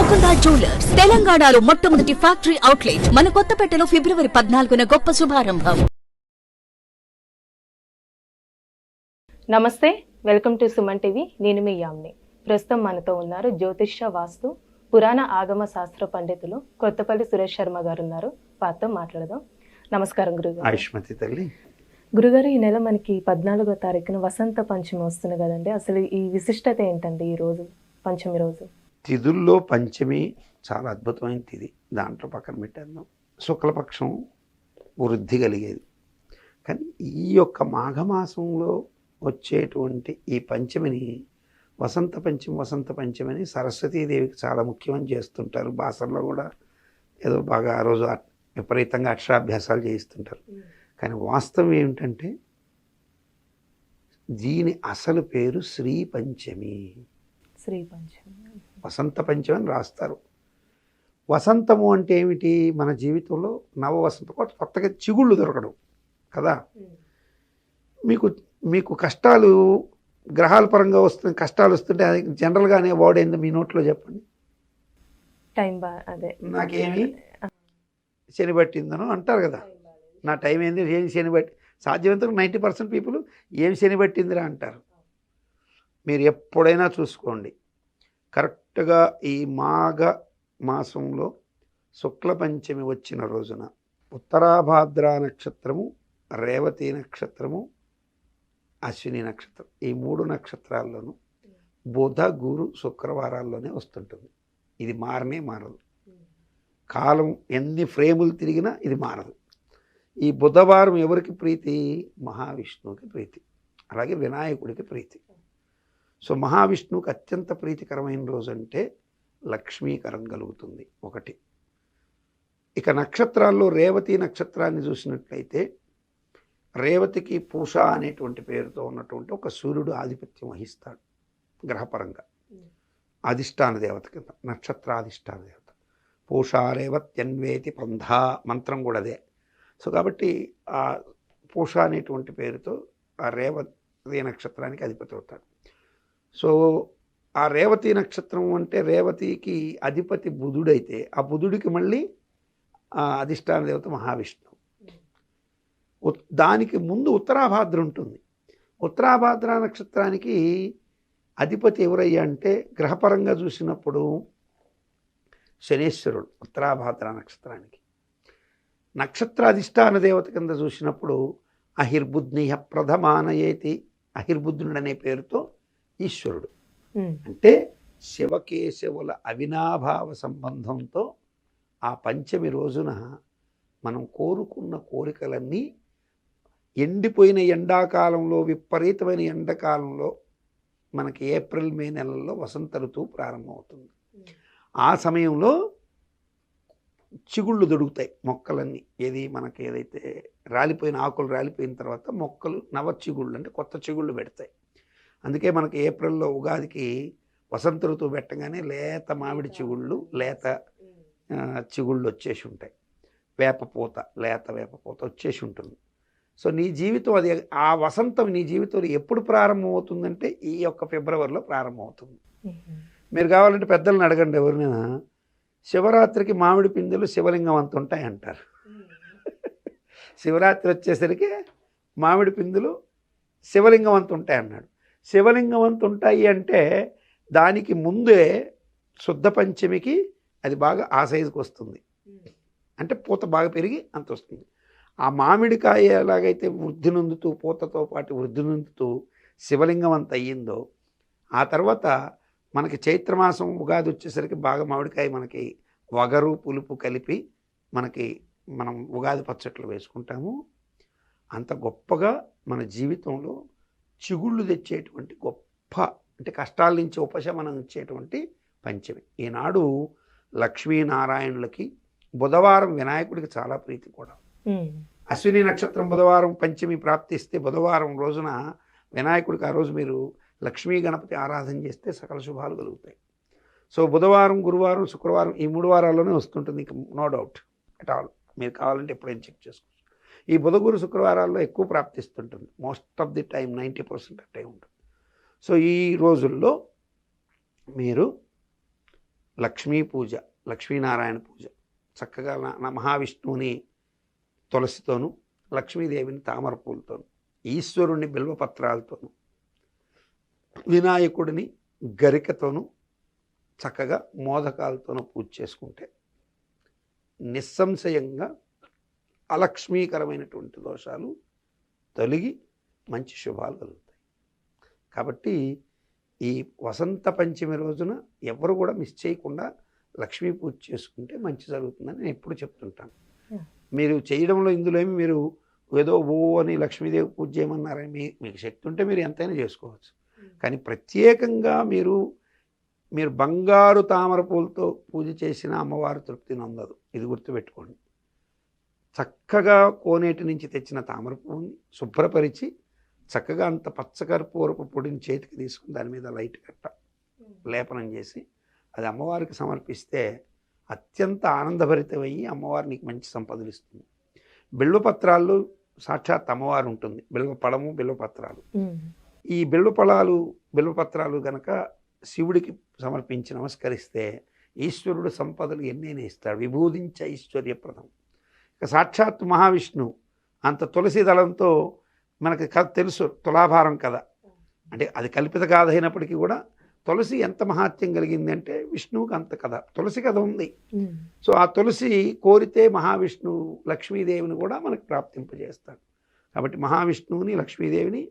Mukunda jewellers తెలంగాణలో మొట్టమొదటి factory outlet మన కొత్తపేటలో ఫిబ్రవరి 14న గొప్ప శుభారంభం. నమస్తే, వెల్కమ్ టు సుమన్ టీవీ. నేను మీ యామ్ని. ప్రస్తుతం మనతో ఉన్నారు జ్యోతిష్య వాస్తు పురాణ ఆగమ శాస్త్ర పండితులు కొత్తపల్లి సురేష్ శర్మ గారు ఉన్నారు. వారితో మాట్లాడదాం. నమస్కారం గురుగారు. ఆయుష్మతి తల్లి. గురుగారు, ఈ నెల మనకి 14వ తారీఖున వసంత పంచమి వస్తుంది కదండి. అసలు ఈ విశిష్టత ఏంటండి? ఈ రోజు పంచమి రోజు తిథుల్లో పంచమి చాలా అద్భుతమైన తిథి. దాంట్లో పక్కన పెట్టేద్దాం. శుక్లపక్షం వృద్ధి కలిగేది. కానీ ఈ యొక్క మాఘమాసంలో వచ్చేటువంటి ఈ పంచమిని వసంత పంచమి అని సరస్వతీదేవికి చాలా ముఖ్యమని చేస్తుంటారు. భాషల్లో కూడా ఏదో బాగా ఆ రోజు విపరీతంగా అక్షరాభ్యాసాలు చేయిస్తుంటారు. కానీ వాస్తవం ఏమిటంటే దీని అసలు పేరు శ్రీ పంచమి. వసంత పంచమి అని రాస్తారు. వసంతము అంటే ఏమిటి? మన జీవితంలో నవవసంత, కొత్తగా చిగుళ్ళు దొరకడం కదా. మీకు కష్టాలు గ్రహాల పరంగా వస్తుంది, కష్టాలు వస్తుంటే అది జనరల్గానే వర్డ్ ఏందో మీ నోట్లో చెప్పండి. అదే నాకేమి శని పట్టిందనో అంటారు కదా. నా టైం ఏంది, ఏం శని బట్టి, సాధ్యమైనంత 90% పీపుల్ ఏం శని పట్టిందిరా అంటారు. మీరు ఎప్పుడైనా చూసుకోండి, కరెక్ట్గా ఈ మాఘ మాసంలో శుక్ల పంచమి వచ్చిన రోజున ఉత్తరాభాద్ర నక్షత్రము, రేవతి నక్షత్రము, అశ్విని నక్షత్రం, ఈ 3 నక్షత్రాల్లోనూ బుధ గురు శుక్రవారాల్లోనే వస్తుంటుంది. ఇది మారదు. కాలం ఎన్ని ఫ్రేములు తిరిగినా ఇది మారదు. ఈ బుధవారం ఎవరికి ప్రీతి? మహావిష్ణువుకి ప్రీతి, అలాగే వినాయకుడికి ప్రీతి. సో మహావిష్ణువుకి అత్యంత ప్రీతికరమైన రోజు అంటే లక్ష్మీకరం కలుగుతుంది ఒకటి. ఇక నక్షత్రాల్లో రేవతి నక్షత్రాన్ని చూసినట్లయితే రేవతికి పూష అనేటువంటి పేరుతో ఉన్నటువంటి ఒక సూర్యుడు ఆధిపత్యం వహిస్తాడు గ్రహపరంగా. అధిష్టాన దేవత కింద, నక్షత్రాధిష్టాన దేవత. పూషా రేవత్యన్వేతి పంధా మంత్రం కూడా అదే. సో కాబట్టి ఆ పూష అనేటువంటి పేరుతో ఆ రేవతి నక్షత్రానికి అధిపతి అవుతాడు. సో ఆ రేవతి నక్షత్రం అంటే రేవతికి అధిపతి బుధుడైతే ఆ బుధుడికి మళ్ళీ అధిష్టాన దేవత మహావిష్ణువు. దానికి ముందు ఉత్తరాభాద్ర ఉంటుంది. ఉత్తరాభాద్ర నక్షత్రానికి అధిపతి ఎవరయ్యా అంటే గ్రహపరంగా చూసినప్పుడు శనేశ్వరుడు. ఉత్తరాభాద్ర నక్షత్రానికి నక్షత్రాధిష్టాన దేవత కింద చూసినప్పుడు అహిర్బుద్నిహ ప్రథమానయేతి, అహిర్బుద్ధుడు అనే పేరుతో ఈశ్వరుడు. అంటే శివకేశవుల అవినాభావ సంబంధంతో ఆ పంచమి రోజున మనం కోరుకున్న కోరికలన్నీ ఎండిపోయిన ఎండాకాలంలో, విపరీతమైన ఎండాకాలంలో మనకి ఏప్రిల్ మే నెలల్లో వసంత ఋతువు ప్రారంభమవుతుంది. ఆ సమయంలో చిగుళ్ళు దొరుకుతాయి మొక్కలన్నీ. ఏది మనకి ఏదైతే రాలిపోయిన ఆకులు రాలిపోయిన తర్వాత మొక్కలు నవ చిగుళ్ళు అంటే కొత్త చిగుళ్ళు పెడతాయి. అందుకే మనకి ఏప్రిల్లో ఉగాదికి వసంత ఋతువు పెట్టగానే లేత మామిడి చిగుళ్ళు, లేత చిగుళ్ళు వచ్చేసి ఉంటాయి. వేపపూత, లేత వేపపూత వచ్చేసి ఉంటుంది. సో నీ జీవితం అది, ఆ వసంతం నీ జీవితంలో ఎప్పుడు ప్రారంభమవుతుందంటే ఈ యొక్క ఫిబ్రవరిలో ప్రారంభమవుతుంది. మీరు కావాలంటే పెద్దలను అడగండి ఎవరినైనా, శివరాత్రికి మామిడి పిందెలు శివలింగం అంత ఉంటాయి అంటారు. శివరాత్రి వచ్చేసరికి మామిడి పిందెలు శివలింగం అంత ఉంటాయి అన్నాడు. శివలింగం అంత ఉంటాయి అంటే దానికి ముందే శుద్ధ పంచమికి అది బాగా ఆ సైజుకి వస్తుంది. అంటే పూత బాగా పెరిగి అంత వస్తుంది. ఆ మామిడికాయ ఎలాగైతే వృద్ధి నొందుతూ, పూతతో పాటు వృద్ధి నొందుతూ శివలింగం అంత అయ్యిందో, ఆ తర్వాత మనకి చైత్రమాసం ఉగాది వచ్చేసరికి బాగా మామిడికాయ మనకి వగరు పులుపు కలిపి మనం ఉగాది పచ్చట్లు వేసుకుంటాము. అంత గొప్పగా మన జీవితంలో చిగుళ్ళు తెచ్చేటువంటి గొప్ప, అంటే కష్టాల నుంచి ఉపశమనం ఇచ్చేటువంటి పంచమి. ఈనాడు లక్ష్మీనారాయణులకి, బుధవారం వినాయకుడికి చాలా ప్రీతి కూడా. అశ్విని నక్షత్రం బుధవారం పంచమి ప్రాప్తిస్తే బుధవారం రోజున వినాయకుడికి ఆ రోజు మీరు లక్ష్మీ గణపతి ఆరాధన చేస్తే సకల శుభాలు కలుగుతాయి. సో బుధవారం, గురువారం, శుక్రవారం ఈ 3 వారాల్లోనే వస్తుంటుంది, ఇంకా నో డౌట్ అట్ ఆల్. మీరు కావాలంటే ఎప్పుడైనా చెక్ చేసుకోవచ్చు. ఈ బుధ గురు శుక్రవారాల్లో ఎక్కువ ప్రాప్తిస్తుంటుంది. Most of the time 90% time ఉంటుంది. సో ఈ రోజుల్లో మీరు లక్ష్మీ పూజ, లక్ష్మీనారాయణ పూజ చక్కగా మహావిష్ణువుని తులసితోనూ, లక్ష్మీదేవిని తామర పూలతోనూ, ఈశ్వరుణ్ణి బిల్వపత్రాలతోనూ, వినాయకుడిని గరికతోనూ, చక్కగా మోదకాలతోనూ పూజ చేసుకుంటే నిస్సంశయంగా అలక్ష్మీకరమైనటువంటి దోషాలు తొలగి మంచి శుభాలు కలుగుతాయి. కాబట్టి ఈ వసంత పంచమి రోజున ఎవరు కూడా మిస్ చేయకుండా లక్ష్మీ పూజ చేసుకుంటే మంచి జరుగుతుందని నేను ఎప్పుడు చెప్తుంటాను. మీరు చేయడంలో ఇందులో ఏమి మీరు ఏదో అని లక్ష్మీదేవి పూజ చేయమన్నారని మీకు శక్తి ఉంటే మీరు ఎంతైనా చేసుకోవచ్చు. కానీ ప్రత్యేకంగా మీరు బంగారు తామర పూలతో పూజ చేసిన అమ్మవారు తృప్తిని అందదు. ఇది గుర్తుపెట్టుకోండి. చక్కగా కోనేటి నుంచి తెచ్చిన తామర పువ్వుని శుభ్రపరిచి చక్కగా అంత పచ్చకర్పూరపు పొడిని చేతికి తీసుకుని దాని మీద లైట్ కట్ట లేపనం చేసి అది అమ్మవారికి సమర్పిస్తే అత్యంత ఆనందభరితమయ్యి అమ్మవారు నీకు మంచి సంపదలు ఇస్తుంది. బిల్వపత్రాల్లో సాక్షాత్ అమ్మవారు ఉంటుంది. బిల్వపళము, బిల్వపత్రాలు. ఈ బిల్వపత్రాలు గనక శివుడికి సమర్పించి నమస్కరిస్తే ఈశ్వరుడు సంపదలు ఎన్నైనా ఇస్తాడు. విభూదించ ఐశ్వర్యప్రదం. ఇక సాక్షాత్ మహావిష్ణువు అంత తులసి దళంతో మనకి కథ తెలుసు, తులాభారం కథ. అంటే అది కల్పిత కథ అయినప్పటికీ కూడా తులసి ఎంత మహాత్యం కలిగింది అంటే విష్ణువుకి అంత కథ, తులసి కథ ఉంది. సో ఆ తులసి కోరితే మహావిష్ణువు లక్ష్మీదేవిని కూడా మనకు ప్రాప్తింపజేస్తాడు. కాబట్టి మహావిష్ణువుని, లక్ష్మీదేవిని,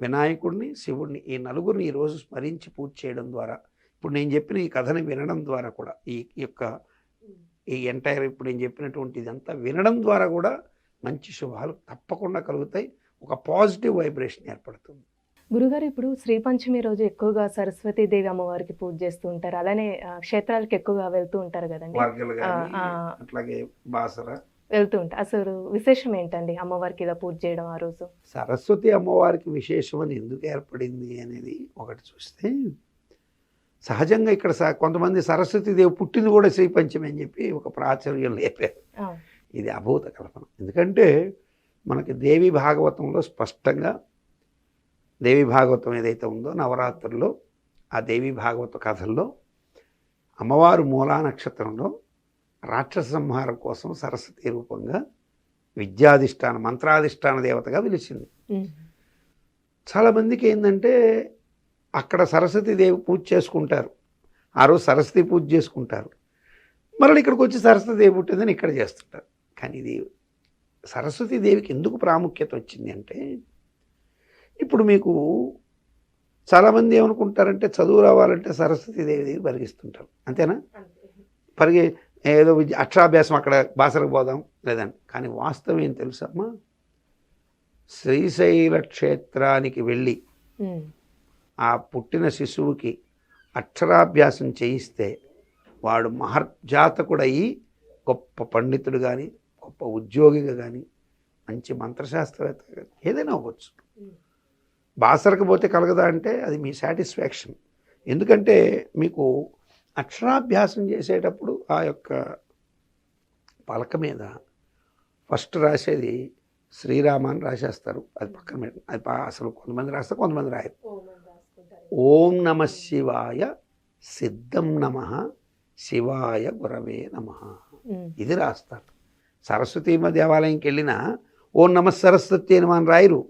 వినాయకుడిని, శివుడిని ఈ నలుగురిని ఈరోజు స్మరించి పూజ చేయడం ద్వారా, ఇప్పుడు నేను చెప్పిన ఈ కథని వినడం ద్వారా కూడా ఈ ఎంటైర్ ఇప్పుడు నేను చెప్పినటువంటి ఇదంతా వినడం ద్వారా కూడా మంచి శుభాలు తప్పకుండా కలుగుతాయి. ఒక పాజిటివ్ వైబ్రేషన్ ఏర్పడుతుంది. గురుగారు, ఇప్పుడు శ్రీ పంచమి రోజు ఎక్కువగా సరస్వతీదేవి అమ్మవారికి పూజ చేస్తూ ఉంటారు. అలానే క్షేత్రాలకు ఎక్కువగా వెళ్తూ ఉంటారు కదండి, అట్లాగే బాసర వెళ్తూ ఉంటారు. అసలు విశేషం ఏంటండి అమ్మవారికి ఇలా పూజ చేయడం ఆ రోజు? సరస్వతి అమ్మవారికి విశేషం అని ఎందుకు ఏర్పడింది అనేది ఒకటి చూస్తే, సహజంగా ఇక్కడ కొంతమంది సరస్వతీదేవి పుట్టింది కూడా శ్రీ పంచమి అని చెప్పి ఒక ప్రాచుర్యం లేపారు. ఇది అభూత కల్పన. ఎందుకంటే మనకి దేవి భాగవతంలో స్పష్టంగా, దేవి భాగవతం ఏదైతే ఉందో నవరాత్రుల్లో ఆ దేవి భాగవత కథల్లో అమ్మవారు మూలా నక్షత్రంలో రాక్షస సంహారం కోసం సరస్వతి రూపంగా విద్యాధిష్టాన, మంత్రాధిష్టాన దేవతగా పిలిచింది. చాలామందికి ఏంటంటే అక్కడ సరస్వతీదేవి పూజ చేసుకుంటారు, ఆ రోజు సరస్వతి పూజ చేసుకుంటారు, మరలా ఇక్కడికి వచ్చి సరస్వతీదేవి పుట్టిందని ఇక్కడ చేస్తుంటారు. కానీ ఇది సరస్వతీదేవికి ఎందుకు ప్రాముఖ్యత వచ్చింది అంటే, ఇప్పుడు మీకు చాలామంది ఏమనుకుంటారంటే చదువు రావాలంటే సరస్వతీదేవి దగ్గర పరిగిస్తుంటారు, అంతేనా? ఏదో అక్షరాభ్యాసం అక్కడ బాసరకు పోదాం లేదండి. కానీ వాస్తవం ఏం తెలుసమ్మా, శ్రీశైల క్షేత్రానికి వెళ్ళి ఆ పుట్టిన శిశువుకి అక్షరాభ్యాసం చేయిస్తే వాడు మహర్జాతకుడయి గొప్ప పండితుడు కానీ, గొప్ప ఉద్యోగిగా కానీ, మంచి మంత్రశాస్త్రవేత్త కానీ ఏదైనా అవ్వచ్చు. బాసరకు పోతే కలగదా అంటే అది మీ సాటిస్ఫాక్షన్. ఎందుకంటే మీకు అక్షరాభ్యాసం చేసేటప్పుడు ఆ యొక్క పలక మీద ఫస్ట్ రాసేది శ్రీరామ అని రాసేస్తారు, అది పక్కన పెట్ట, అది అసలు కొంతమంది రాస్తారు, కొంతమంది రాయరు. ఓం నమ శివాయ సిద్ధం నమ శివాయ గురవే నమ, ఇది రాస్తారు. సరస్వతీ దేవాలయంకి వెళ్ళినా ఓం నమ సరస్వతి అని మనం రాయరు.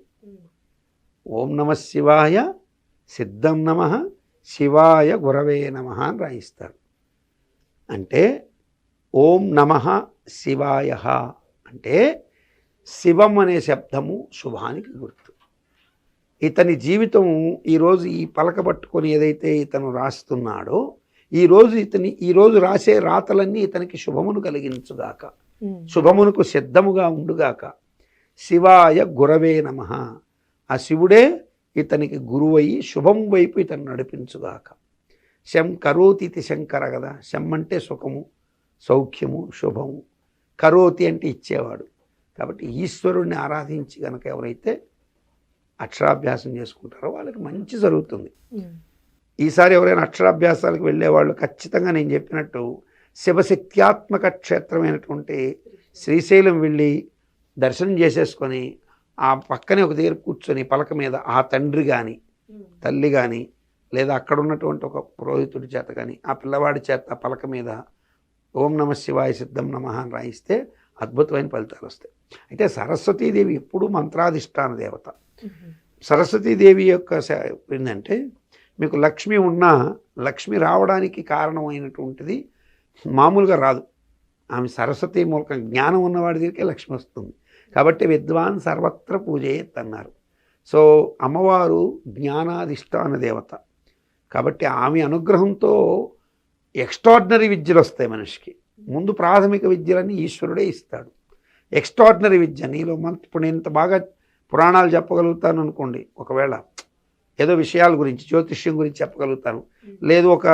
ఓం నమ శివాయ సిద్ధం నమ శివాయ గురవే నమ అని రాయిస్తారు. అంటే ఓం నమ శివాయ అంటే శివం అనే శబ్దము శుభానికి గుర్తు. ఇతని జీవితం ఈరోజు ఈ పలక పట్టుకొని ఏదైతే ఇతను రాస్తున్నాడో ఈరోజు రాసే రాతలన్నీ ఇతనికి శుభమును కలిగించుగాక, శుభమునకు సిద్ధముగా ఉండుగాక. శివాయ గురవే నమః, ఆ శివుడే ఇతనికి గురువయి శుభం వైపు ఇతను నడిపించుగాక. శం కరోతి ఇది శంకర కదా, శం అంటే సుఖము, సౌఖ్యము, శుభము, కరోతి అంటే ఇచ్చేవాడు. కాబట్టి ఈశ్వరుణ్ణి ఆరాధించి కనుక ఎవరైతే అక్షరాభ్యాసం చేసుకుంటారో వాళ్ళకి మంచి జరుగుతుంది. ఈసారి ఎవరైనా అక్షరాభ్యాసాలకు వెళ్ళేవాళ్ళు ఖచ్చితంగా నేను చెప్పినట్టు శివశక్త్యాత్మక క్షేత్రమైనటువంటి శ్రీశైలం వెళ్ళి దర్శనం చేసేసుకొని ఆ పక్కనే ఒక దగ్గర కూర్చొని పలక మీద ఆ తండ్రి కానీ తల్లి కానీ లేదా అక్కడ ఉన్నటువంటి ఒక పురోహితుడి చేత కానీ ఆ పిల్లవాడి చేత పలక మీద ఓం నమ శివాయ సిద్ధం నమః అని రాయిస్తే అద్భుతమైన ఫలితాలు వస్తాయి. అయితే సరస్వతీదేవి ఎప్పుడూ మంత్రాధిష్టాన దేవత. సరస్వతీదేవి యొక్క ఏంటంటే మీకు లక్ష్మి ఉన్నా లక్ష్మి రావడానికి కారణమైనటువంటిది మామూలుగా రాదు. ఆమె సరస్వతి మూలకం జ్ఞానం ఉన్నవాడి దగ్గరికి లక్ష్మి వస్తుంది. కాబట్టి విద్వాన్ సర్వత్ర పూజయేత్ అన్నారు. సో అమ్మవారు జ్ఞానాధిష్టాన దేవత కాబట్టి ఆమె అనుగ్రహంతో ఎక్స్ట్రాడినరీ విద్యలు వస్తాయి మనిషికి. ముందు ప్రాథమిక విద్యలన్నీ ఈశ్వరుడే ఇస్తాడు. ఎక్స్ట్రాడినరీ విద్య నీలో ఇప్పుడు నేను ఇంత బాగా పురాణాలు చెప్పగలుగుతాను అనుకోండి, ఒకవేళ ఏదో విషయాల గురించి జ్యోతిష్యం గురించి చెప్పగలుగుతాను, లేదు ఒక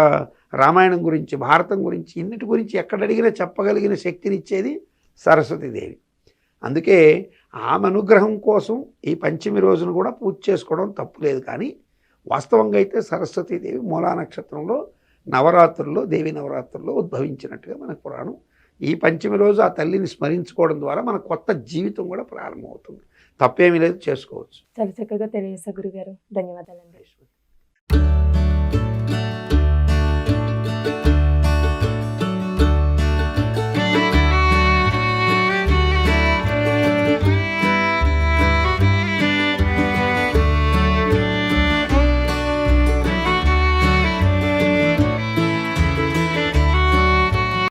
రామాయణం గురించి భారతం గురించి ఇన్నిటి గురించి ఎక్కడ అడిగినా చెప్పగలిగిన శక్తినిచ్చేది సరస్వతీదేవి. అందుకే ఆమె అనుగ్రహం కోసం ఈ పంచమి రోజున కూడా పూజ చేసుకోవడం తప్పు లేదు. కానీ వాస్తవంగా అయితే సరస్వతీదేవి మూలా నక్షత్రంలో నవరాత్రుల్లో దేవి నవరాత్రుల్లో ఉద్భవించినట్టుగా మనకు పురాణం. ఈ పంచమి రోజు ఆ తల్లిని స్మరించుకోవడం ద్వారా మన కొత్త జీవితం కూడా ప్రారంభమవుతుంది. తప్పేమీ లేదు, చేసుకోవచ్చు. చాలా చక్కగా తెలియజేశారు గురుగారు. ధన్యవాదాలండి.